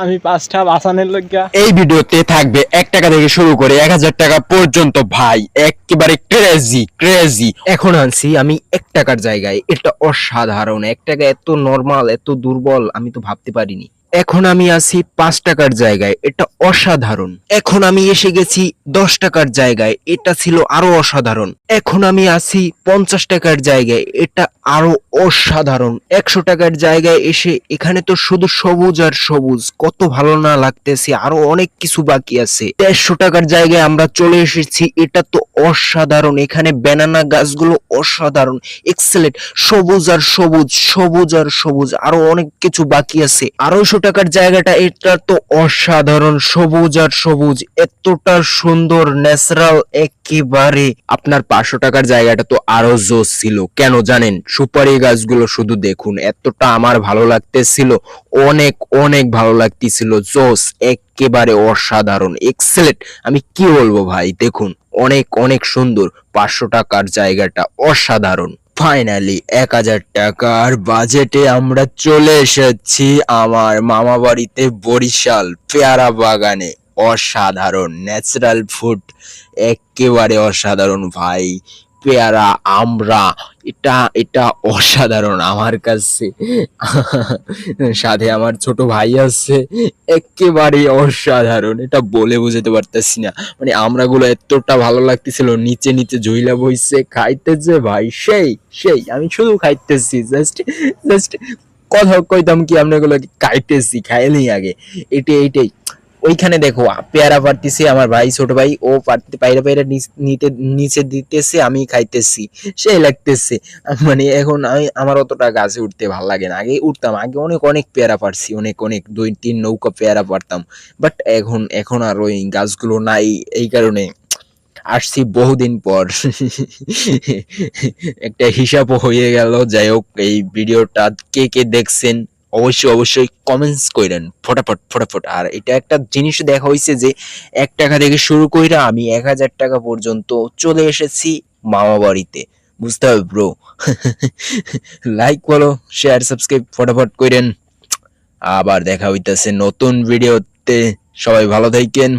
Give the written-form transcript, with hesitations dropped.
আমি 5টা বাসানের লইগা এই ভিডিওতে থাকবে 1 টাকা থেকে শুরু করে 1000 টাকা পর্যন্ত ভাই, একেবারে ক্রেজি ক্রেজি। এখন আনছি আমি 1 টাকার জায়গায়, এটা অসাধারণ। 1 টাকা এত নরমাল, এত দুর্বল আমি তো ভাবতে পারিনি। এখন আমি আছি 5 টাকার জায়গায়, এটা অসাধারণ। এখন আমি এসে গেছি 10 টাকার জায়গায়, এটা ছিল আরো অসাধারণ। এখন আমি আছি 50 টাকার জায়গায়, এটা আরো অসাধারণ। 100 টাকার জায়গায় এসে এখানে তো শুধু সবুজ আর সবুজ, কত ভালো না লাগতেছে। আরো অনেক কিছু বাকি আছে। 150 টাকার জায়গায় আমরা চলে এসেছি, এটা তো অসাধারণ। এখানে ব্যানানা গাছগুলো অসাধারণ, এক্সেলেন্ট, সবুজ আর সবুজ, সবুজ আর সবুজ। আরো অনেক কিছু বাকি আছে। 250 টাকার জায়গাটা, এটা তো অসাধারণ, সবুজ আর সবুজ, এতটা সুন্দর ন্যাচারাল একেবারে। আপনার 500 টাকার জায়গাটা তো আরো জোস ছিল, কেন জানেন? সুপারি গাছগুলো শুধু দেখুন, এতটা আমার ভালো লাগতেছিল, অনেক অনেক ভালো লাগতেছিল, জোস একেবারে অসাধারণ, এক্সেলেন্ট। আমি কি বলবো ভাই, দেখুন অনেক অনেক সুন্দর। 500 টাকার জায়গাটা অসাধারণ। ফাইনালি 1000 টাকার বাজেটে আমরা চলে এসেছি আমার মামা বাড়িতে, বরিশাল পেয়ারা বাগানে। অসাধারণ ন্যাচারাল ফুড, একেবারে অসাধারণ ভাই। পেয়ারা, আমরা, এটা এটা অসাধারণ আমার কাছে। সাথে আমার ছোট ভাই আছে, একেবারে অসাধারণ, এটা বলে বুঝাতে পারতেছি না। মানে আমরাগুলো এতটা ভালো লাগতেছিল, নিচে নিচে ঝুইলা বইছে, খাইতেছে ভাই সেই সেই। আমি শুধু খাইতেছি, জাস্ট জাস্ট কথা কইতাম কি, আপনাগুলো খাইতেছি, খাইলেই আগে। এটাই ওইখানে দেখো পেয়ারা পারতেছে আমার ভাই, ছোট ভাই, ও পারতে পাইরা পাইরা নিতে নিচে দিতেছে, আমি খাইতেছি, সেই লাগতেছে। মানে এখন আমি, আমার অতটা গাছে উঠতে ভাল লাগে না। আগে উঠতাম, আগে অনেক অনেক পেয়ারা পারছি, অনেক অনেক 2-3 নৌকা পেয়ারা পারতাম। বাট এখন আর ওই গাছগুলো নাই, এই কারণে আসছি বহুদিন পর। একটা হিসাবও হয়ে গেল। যাই হোক, এই ভিডিওটা কে কে দেখছেন অবশ্যই অবশ্যই কমেন্টস কইরেন ফটাফট ফটাফট। আর এটা একটা জিনিস দেখা হইছে যে 1 টাকা থেকে শুরু কইরা আমি 1000 টাকা পর্যন্ত চলে এসেছি মামা বাড়িতে, বুঝতে হবে ব্রো। লাইক বলো, শেয়ার, সাবস্ক্রাইব ফটাফট কইরেন। আবার দেখা হইতাছে নতুন ভিডিওতে, সবাই ভালো থাকেন।